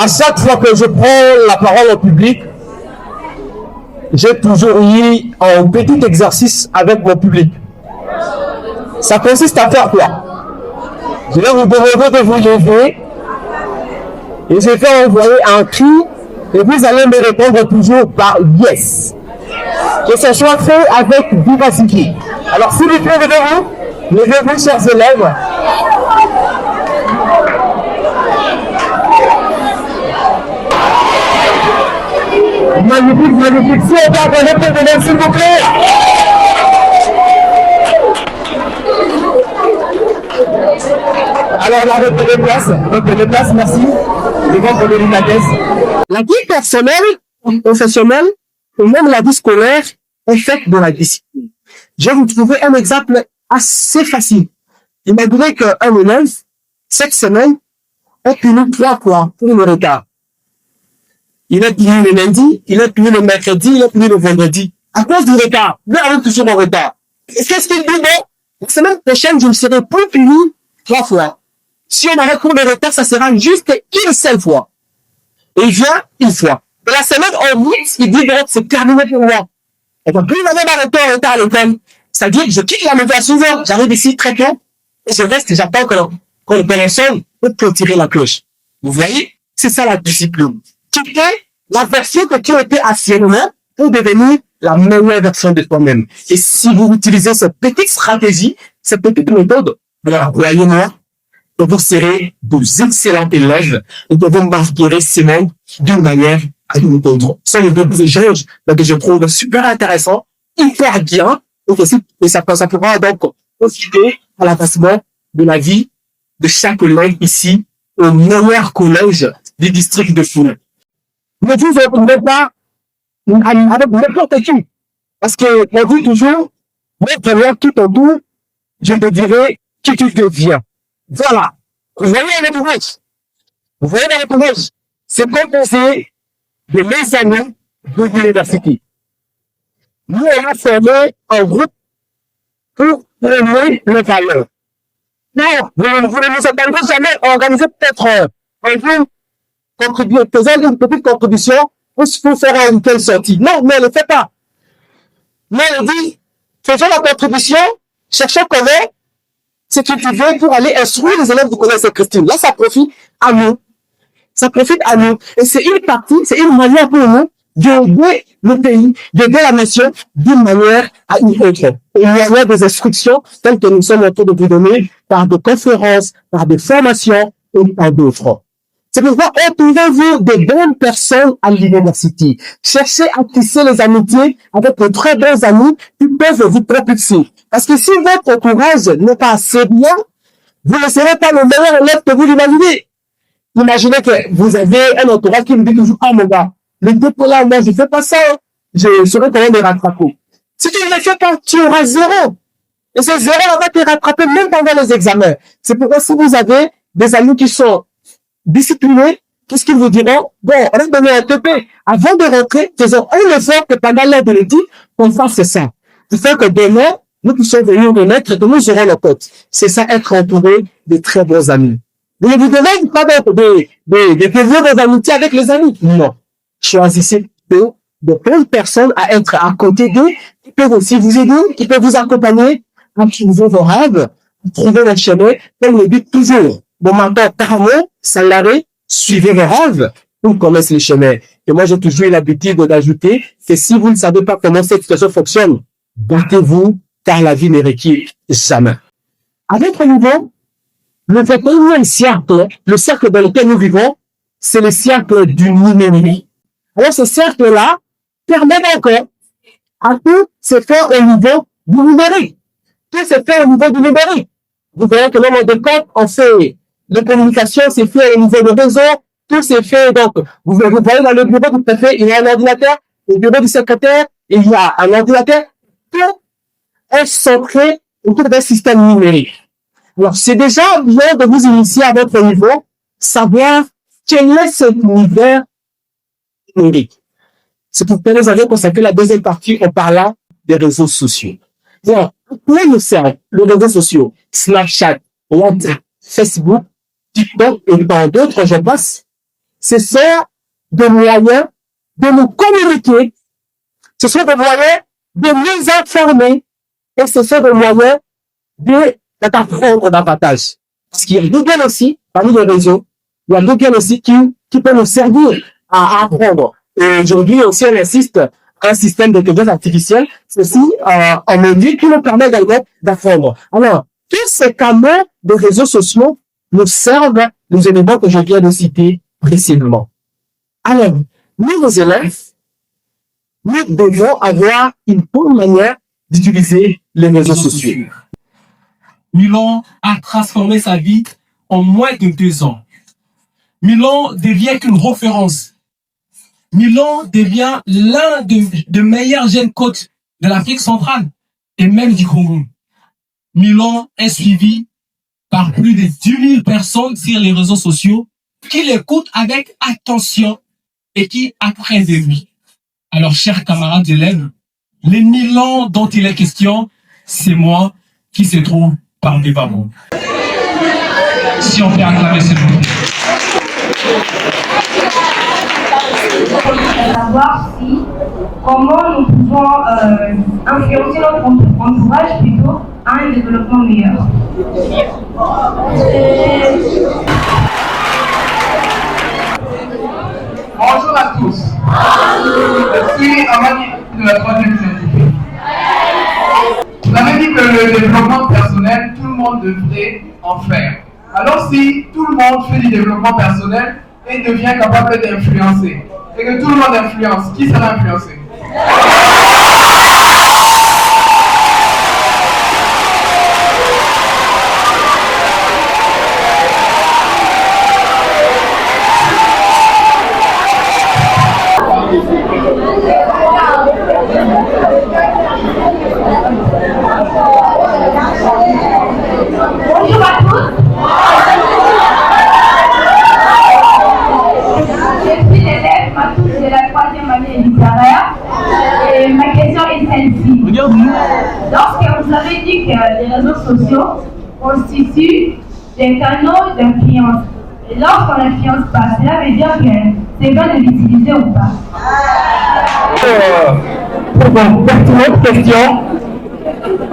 à chaque fois que je prends la parole au public, j'ai toujours eu un petit exercice avec mon public. Ça consiste à faire quoi? Je vais vous demander de vous lever et je vais envoyer un cri et vous allez me répondre toujours par yes. Que ce soit fait avec vivacité. Alors s'il vous plaît, levez-vous, chers élèves. Magnifique, magnifique. Si on va répondre, s'il vous plaît. Alors, la reprenez place, merci. Devant vos délicatesses. La vie personnelle, professionnelle, et même la vie scolaire est faite de la discipline. Je vais vous trouver un exemple assez facile. Imaginez qu'un élève, cette semaine, a puni 3 fois pour le retard. Il a puni le lundi, il a puni le mercredi, il a puni le vendredi. À cause du retard, nous avons toujours en retard. Qu'est-ce qu'il dit? Bon, la semaine prochaine, je ne serai plus puni 3 fois. Si on arrête pour le retard, ça sera juste une seule fois. Et il vient une fois. Et la semaine en août, il dit, bon, c'est terminé pour moi. Et donc, plus il avait arrêté en retard à l'école, c'est-à-dire que je quitte la maison souvent, j'arrive ici très tôt, et je reste, j'attends que le personne peut clôturer la cloche. Vous voyez? C'est ça la discipline. Quitter la version que tu as été anciennement pour devenir la meilleure version de toi-même. Et si vous utilisez cette petite stratégie, cette petite méthode, alors, croyez-moi, que vous serez de excellents élèves et que vous marquerez ces mêmes d'une manière à une autre. Ça, les deux échanges que je trouve super intéressant, hyper bien, et ça pourra donc profiter à l'avancement de la vie de chaque élève ici au meilleur collège du district de Founé. Ne vous êtes pas avec n'importe qui. Parce que, on dit toujours, maintenant, tout en tout, je te dirai qui tu deviens. Voilà. Vous voyez les réponses. Vous voyez les réponses. C'est composé de mes amis de l'université. Nous, on a formé un groupe pour prendre le valeur. Non, vous ne nous attendez jamais à organiser peut-être un groupe contribuer, faisant une petite contribution pour faire une telle sortie. Non, mais ne le fait pas. Mais on dit, faisons la contribution, cherchons comment c'est qu'il veut pour aller instruire les élèves du collège Sainte-Christine. Là, ça profite à nous. Ça profite à nous. Et c'est une partie, c'est une manière pour nous d'aider le pays, d'aider la nation d'une manière à une autre. Et il y a des instructions telles que nous sommes en train de vous donner par des conférences, par des formations et par d'autres. C'est pourquoi entourez-vous de bonnes personnes à l'université. Cherchez à tisser les amitiés avec de très bons amis qui peuvent vous propulser. Parce que si votre entourage n'est pas assez bien, vous ne serez pas le meilleur élève que vous l'imaginez. Imaginez que vous avez un entourage qui vous dit toujours, ah, mon gars, le dépôt là, moi, je fais pas ça, je serai quand même de rattraper. Si tu ne le fais pas, tu auras 0. Et ce 0 va te rattraper même pendant les examens. C'est pourquoi si vous avez des amis qui sont disciplinés, qu'est-ce qu'ils vous diront? Bon, on va donner un TP. Avant de rentrer, faisons un effort que pendant l'heure de l'étude, qu'on fasse ça. Il faut que demain, nous puissions venir remettre et que nous aurons nos potes. C'est ça, être entouré de très bons amis. Vous ne vous donnez pas de plaisir des amitiés avec les amis. Non. Choisissez de bonnes personnes à être à côté d'eux, qui peuvent aussi vous aider, qui peuvent vous accompagner à trouver vos rêves, à trouver votre chemin, comme le dit toujours. Mon mentor, Taramo, salarié, suivez vos rêves pour connaître le chemin. Et moi, j'ai toujours eu l'habitude d'ajouter que si vous ne savez pas comment cette situation fonctionne, battez-vous, car la vie ne requiert jamais. À votre niveau, le premier cercle, le cercle dans lequel nous vivons, c'est le cercle du numérique. Alors, ce cercle-là permet encore à tout se faire au niveau du numérique. Tout se fait au niveau du numérique. Vous verrez que même de compte, on fait la communication, c'est fait au niveau du réseau, tout s'est fait. Donc, vous voyez dans le bureau du préfet, il y a un ordinateur, le bureau du secrétaire, il y a un ordinateur. Tout est centré autour d'un système numérique. Alors, c'est déjà bien de vous initier à votre niveau, savoir quel est ce univers numérique. C'est pourquoi nous allons consacrer la deuxième partie en parlant des réseaux sociaux. Bon, plein nous servent les réseaux sociaux, Snapchat, WhatsApp, Facebook, TikTok et dans d'autres, je passe. ce sont des moyens de nous communiquer, ce sont des moyens de nous informer et ce sont des moyens d'apprendre davantage. Parce qu'il y a Google aussi, parmi les réseaux, il y a Google aussi qui peut nous servir à apprendre. Et aujourd'hui aussi, on insiste un système d'intelligence artificielle, ceci en module qui nous permet également d'apprendre. Alors, tous ces canaux de réseaux sociaux nous servent les éléments que je viens de citer précédemment. Alors, nous, les élèves, nous devons avoir une bonne manière d'utiliser les réseaux sociaux. Milan a transformé sa vie en moins de 2 ans. Milan devient une référence. Milan devient l'un des meilleurs jeunes coachs de l'Afrique centrale et même du Congo. Milan est suivi par plus de 10 000 personnes sur les réseaux sociaux qui l'écoutent avec attention et qui apprennent de lui. Alors, chers camarades élèves, les Milan dont il est question, c'est moi qui se trouve parmi vous. Si on peut acclamer s'il vous plaît. Savoir si, comment nous pouvons influencer notre entourage plutôt à un développement meilleur. Bonjour à tous. Je suis Amani de la 3e scientifique. Vous avez dit que le développement personnel, tout le monde devrait en faire. Alors si tout le monde fait du développement personnel et devient capable d'influencer, et que tout le monde influence, qui sera influencé? Bonjour à tous. Je suis l'élève Matous de la 3e année littéraire et ma question est celle-ci. Lorsque vous avez dit que les réseaux sociaux constituent des canaux d'influence, et lorsqu'on n'influence pas, cela veut dire que c'est bien de l'utiliser ou pas? Pour une pertinente question,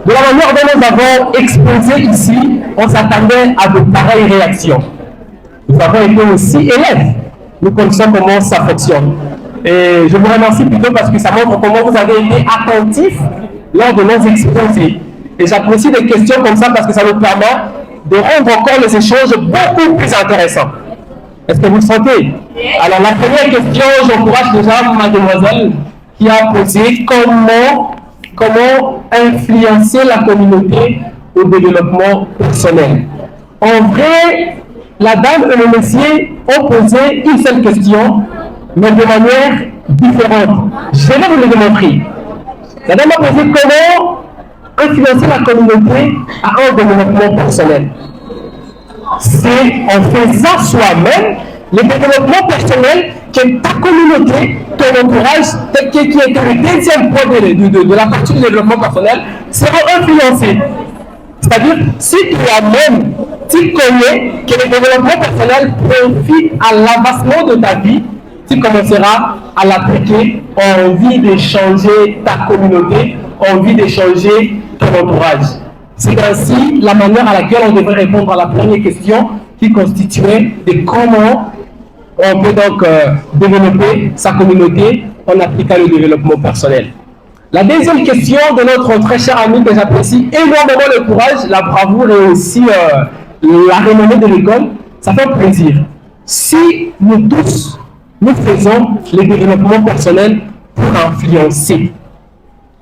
de la manière dont nous avons exposé ici, on s'attendait à de pareilles réactions. Nous avons été aussi élèves. Nous connaissons comment ça fonctionne. Et je vous remercie plutôt parce que ça montre comment vous avez été attentifs lors de nos exposés. Et j'apprécie des questions comme ça parce que ça nous permet de rendre encore les échanges beaucoup plus intéressants. Est-ce que vous le sentez? Alors la première question, j'encourage déjà mademoiselle qui a posé comment influencer la communauté au développement personnel. En vrai, la dame et le monsieur ont posé une seule question, mais de manière différente. Je vais vous le démontrer. La dame a posé comment influencer la communauté à un développement personnel. C'est en faisant soi-même le développement personnel que ta communauté, ton entourage, qui est le deuxième point de la partie du développement personnel, sera influencé. C'est-à-dire, si toi-même, tu connais que le développement personnel profite à l'avancement de ta vie, tu commenceras à l'appliquer en envie de changer ta communauté, en envie de changer ton entourage. C'est ainsi la manière à laquelle on devrait répondre à la première question qui constituait de comment on peut donc développer sa communauté en appliquant le développement personnel. La deuxième question de notre très cher ami que j'apprécie énormément le courage, la bravoure et aussi la renommée de l'école, ça fait plaisir. Si nous tous, nous faisons le développement personnel pour influencer,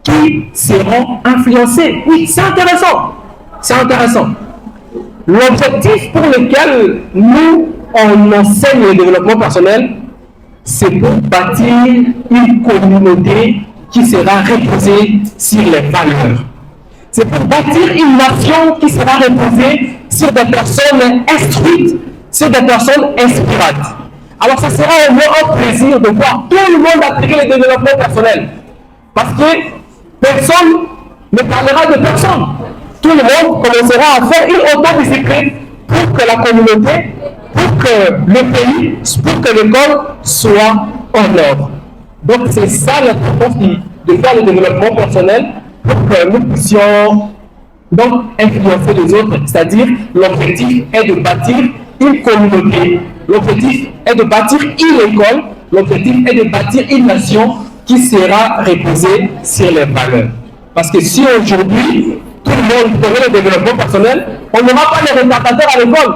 qui seront influencés? Oui, c'est intéressant. C'est intéressant. L'objectif pour lequel nous, on enseigne le développement personnel, c'est pour bâtir une communauté qui sera reposée sur les valeurs. C'est pour bâtir une nation qui sera reposée sur des personnes instruites, sur des personnes inspirantes. Alors, ça sera au moins un plaisir de voir tout le monde appliquer le développement personnel. Parce que personne ne parlera de personne. Tout le monde commencera à faire une autodiscipline pour que la communauté pour que le pays, pour que l'école soit en ordre. Donc c'est ça l'importance de faire le développement personnel pour que nous puissions donc influencer les autres. C'est-à-dire l'objectif est de bâtir une communauté, l'objectif est de bâtir une école, l'objectif est de bâtir une nation qui sera reposée sur les valeurs. Parce que si aujourd'hui tout le monde ferait le développement personnel, on n'aura pas les retardataires à l'école.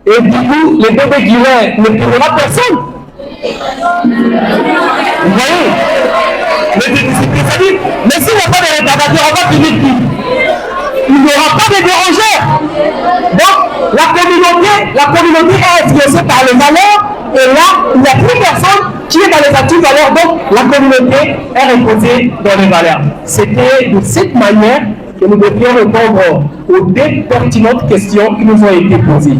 Et du coup, les bébés guillemets ne pourra personne. Vous voyez? Mais s'il n'y a pas de retardateurs, on va finir qui? Il n'y aura pas de dérangeurs. Donc, la communauté est influencée par les valeurs, et là, il n'y a plus personne qui est dans les actifs valeurs, donc la communauté est reposée dans les valeurs. C'était de cette manière que nous devions répondre aux deux pertinentes questions qui nous ont été posées.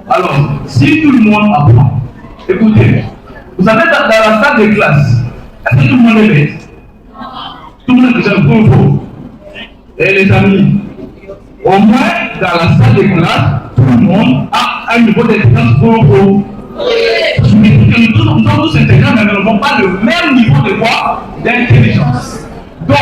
Alors, si tout le monde apprend, écoutez, vous savez, dans la salle de classe, est-ce que tout le monde est bête? Tout le monde est déjà pauvre. Et les amis, au moins dans la salle de classe, tout le monde a un niveau d'intelligence pauvre. Nous sommes tous intelligents, mais nous n'avons pas le même niveau de quoi? D'intelligence. Donc,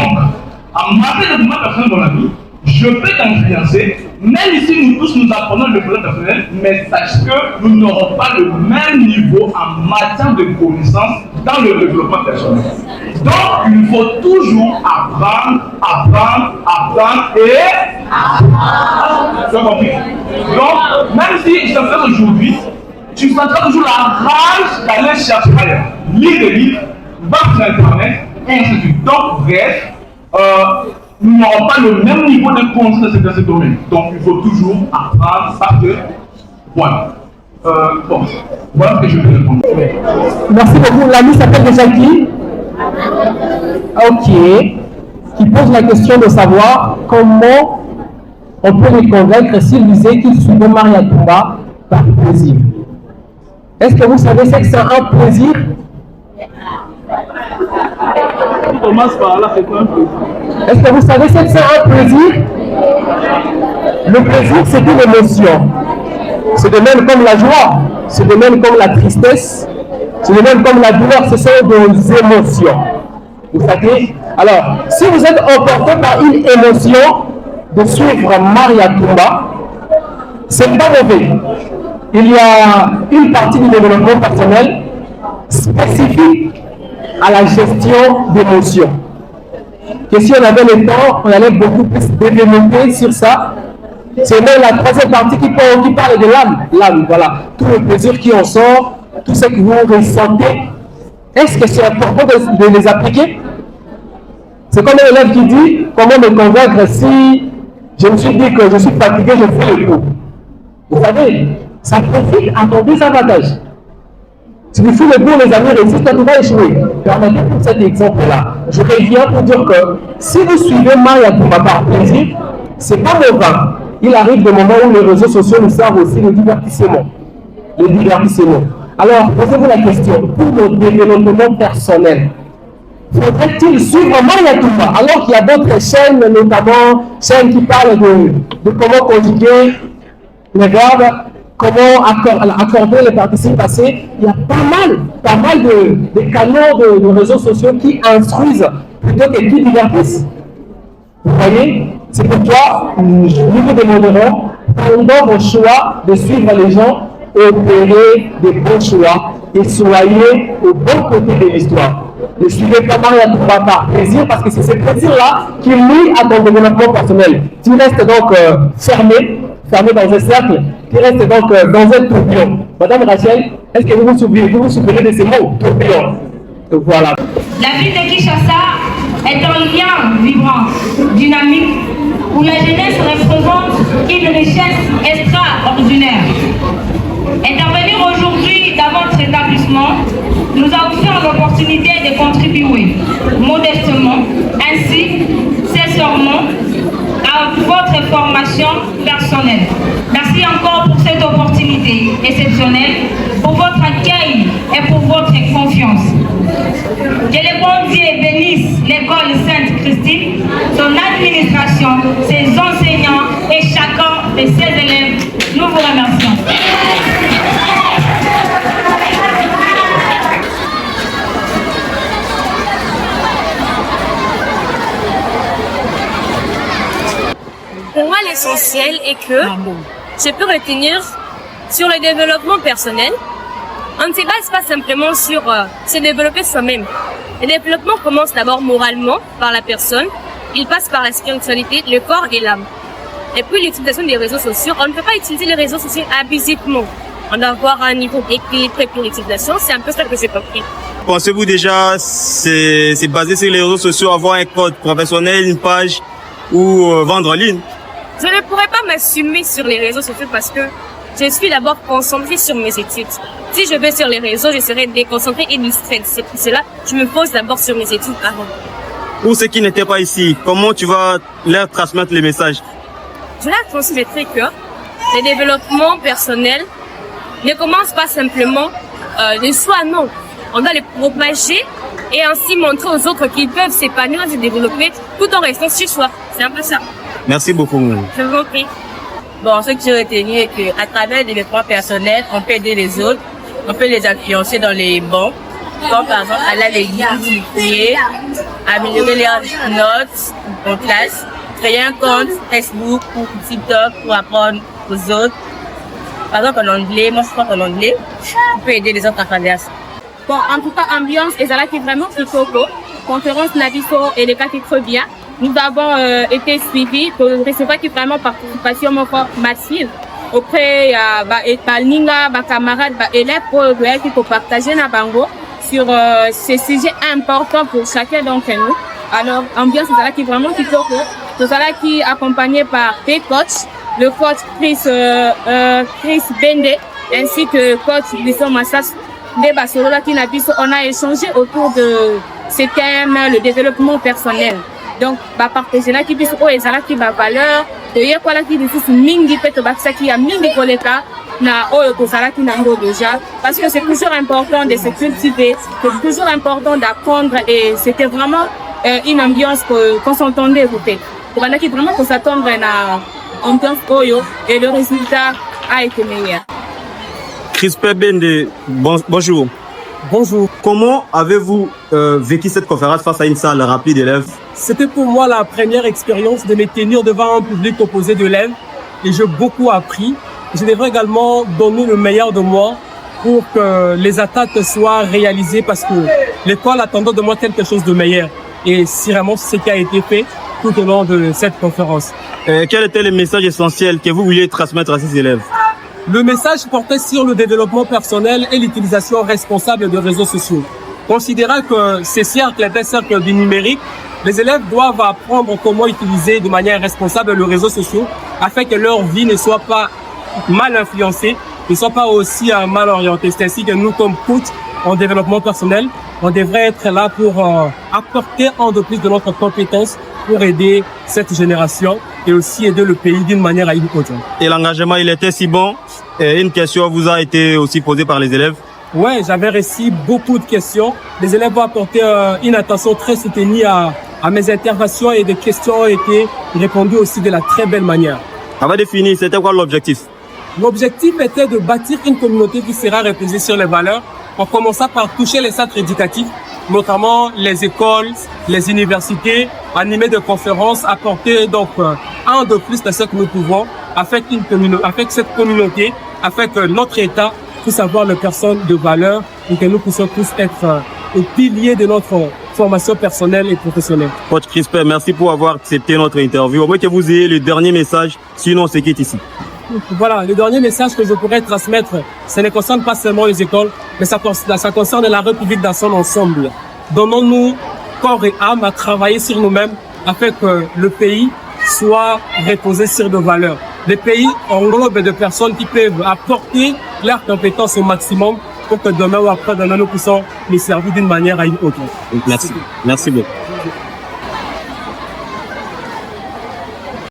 en matière de développement personnel dans la vie, je peux t'influencer, même si nous tous nous apprenons le développement personnel, mais sache que nous n'aurons pas le même niveau en matière de connaissances dans le développement personnel. Donc, il faut toujours apprendre et apprendre. Tu as compris? Donc, même si je t'en fais aujourd'hui, tu sentiras toujours la rage d'aller chercher ailleurs. Lire des livres, va sur Internet, et ainsi de suite. Donc, bref, nous n'aurons pas le même niveau de conscience dans ce domaine. Donc, il faut toujours apprendre parce que, voilà. Bon, voilà ce que je vais répondre. Merci beaucoup. L'ami s'appelle déjà qui? Ok. Qui pose la question de savoir comment on peut les convaincre s'ils disaient qu'ils suivaient Maria Toumba par plaisir. Est-ce que vous savez ce que c'est un plaisir? On commence par là, c'est quoi un plaisir? Est-ce que vous savez ce que c'est un plaisir? Le plaisir, c'est une émotion. C'est de même comme la joie, c'est de même comme la tristesse, c'est de même comme la douleur, ce sont des émotions. Vous savez? Alors, si vous êtes emporté par une émotion de suivre Maria Toumba, c'est pas mauvais. Il y a une partie du développement personnel spécifique à la gestion d'émotions. Que si on avait le temps, on allait beaucoup plus développer sur ça. C'est même la troisième partie qui parle de l'âme. L'âme, voilà. Tout le plaisir qui en sort, tout ce que vous ressentez. Est-ce que c'est important de les appliquer? C'est comme un élève qui dit, comment me convaincre si je me suis dit que je suis fatigué, je fais le coup. Vous savez, ça profite à ton désavantage. Si vous faites le coup, les amis résistent, tu vas échouer. Permettez pour cet exemple-là. Je reviens pour dire que si vous suivez Maria Toumba par plaisir, c'est pas mauvais. Il arrive des moments où les réseaux sociaux nous servent aussi le divertissement. Le divertissement. Alors, posez-vous la question, pour notre développement personnel, faudrait-il suivre Maria Toumba alors qu'il y a d'autres chaînes, notamment chaînes qui parlent de comment conjuguer les verbes, comment accorder les participes passés? Il y a pas mal de canaux de réseaux sociaux qui instruisent plutôt que qui divertissent. Vous voyez? C'est pourquoi nous vous demanderons, pendant vos choix, de suivre les gens, opérer des bons choix et soyez au bon côté de l'histoire. Ne suivez pas Maria Toumba par plaisir, parce que c'est ce plaisir-là qui nuit à ton développement personnel. Tu restes donc fermé dans un cercle, tu restes donc dans un tourbillon. Madame Rachel, est-ce que vous vous souvenez de ces mots? Tourbillon. Voilà. La ville de Kinshasa est un lien vibrant, dynamique, où la jeunesse représente une richesse extraordinaire. Intervenir aujourd'hui dans votre établissement nous a offert l'opportunité de contribuer modestement, ainsi sincèrement, à votre formation personnelle. Merci encore pour cette opportunité exceptionnelle, pour votre accueil et pour votre confiance. Que le bon Dieu bénisse l'école Sainte-Christine, son administration, ses enseignants et chacun de ses élèves. Nous vous remercions. l'essentiel est que je peux retenir sur le développement personnel. On ne se base pas simplement sur se développer soi-même. Le développement commence d'abord moralement par la personne. Il passe par la spiritualité, le corps et l'âme. Et puis l'utilisation des réseaux sociaux. On ne peut pas utiliser les réseaux sociaux abusivement. On doit avoir un niveau équilibré pour l'utilisation. C'est un peu ça que j'ai compris. Pensez-vous déjà, c'est basé sur les réseaux sociaux, avoir un code professionnel, une page ou vendre en ligne? Je ne pourrais pas m'assumer sur les réseaux sociaux parce que je suis d'abord concentrée sur mes études. Si je vais sur les réseaux, je serai déconcentrée et distraite. C'est pour cela que je me pose d'abord sur mes études avant. Pour ceux qui n'étaient pas ici, comment tu vas leur transmettre les messages? Je leur transmettrai que le développement personnel ne commence pas simplement de soi, non. On doit les propager et ainsi montrer aux autres qu'ils peuvent s'épanouir et se développer tout en restant sur soi. C'est un peu ça. Merci beaucoup. Je vous en prie. Bon, ce que j'ai retenu est qu'à travers le développement personnel, on peut aider les autres, on peut les influencer dans les bons, comme par exemple aller à l'église, prier, améliorer leurs notes en classe, créer un compte Facebook ou TikTok pour apprendre aux autres. Par exemple en anglais, moi je parle en anglais, on peut aider les autres à faire ça. Bon, en tout cas, ambiance et ça qui est vraiment kitoko. Conférence Naviso et les cas qui très bien. Nous avons été suivis pour recevoir qui vraiment participation massive auprès de Ninga, camarades, élèves pour qui pour partager na bango sur ces sujets importants pour chacun d'entre nous. Alors, ambiance c'est ça qui est vraiment kitoko. C'est ça qui est accompagné par des coachs, le coach Chris Bende ainsi que coach Lisson Massas. On a échangé autour de ce thème, le développement personnel. Donc, partager là qui puisse qui va valeur, de quoi là qui dit mingi peut ça qui a mingi koleka na qui n'a déjà parce que c'est toujours important de se cultiver, c'est toujours important d'apprendre et c'était vraiment une ambiance qu'on s'entendait écouter. Pour qui vraiment qu'on s'attendre à ambiance oyo et le résultat a été meilleur. Crispin Bende, bonjour. Bonjour. Comment avez-vous vécu cette conférence face à une salle remplie d'élèves? C'était pour moi la première expérience de me tenir devant un public composé d'élèves et j'ai beaucoup appris. Je devrais également donner le meilleur de moi pour que les attentes soient réalisées parce que l'école attendait de moi quelque chose de meilleur. Et c'est vraiment ce qui a été fait tout au long de cette conférence. Quel était le message essentiel que vous vouliez transmettre à ces élèves? Le message portait sur le développement personnel et l'utilisation responsable des réseaux sociaux. Considérant que ces cercles étaient cercles du numérique, les élèves doivent apprendre comment utiliser de manière responsable les réseaux sociaux afin que leur vie ne soit pas mal influencée, ne soit pas aussi mal orientée. C'est ainsi que nous, comme coach en développement personnel, on devrait être là pour apporter un de plus de notre compétence pour aider cette génération et aussi aider le pays d'une manière à une autre. Et l'engagement, il était si bon. Et une question vous a été aussi posée par les élèves? Ouais, j'avais reçu beaucoup de questions. Les élèves ont apporté une attention très soutenue à mes interventions et des questions ont été répondues aussi de la très belle manière. Avant de finir, c'était quoi l'objectif? L'objectif était de bâtir une communauté qui sera reposée sur les valeurs en commençant par toucher les centres éducatifs, notamment les écoles, les universités, animer des conférences, apporter donc un de plus de ce que nous pouvons afin que cette communauté, afin que notre État puisse avoir les personnes de valeur et que nous puissions tous être au pilier de notre formation personnelle et professionnelle. Coach Crispin, merci pour avoir accepté notre interview. Au moins que vous ayez le dernier message, sinon on se quitte ici. Voilà, le dernier message que je pourrais transmettre, ça ne concerne pas seulement les écoles, mais ça concerne la République dans son ensemble. Donnons-nous corps et âme à travailler sur nous-mêmes afin que le pays soit reposé sur nos valeurs. Le pays englobe de personnes qui peuvent apporter leurs compétences au maximum pour que demain ou après-demain, nous puissions les servir d'une manière à une autre. Merci. Merci beaucoup.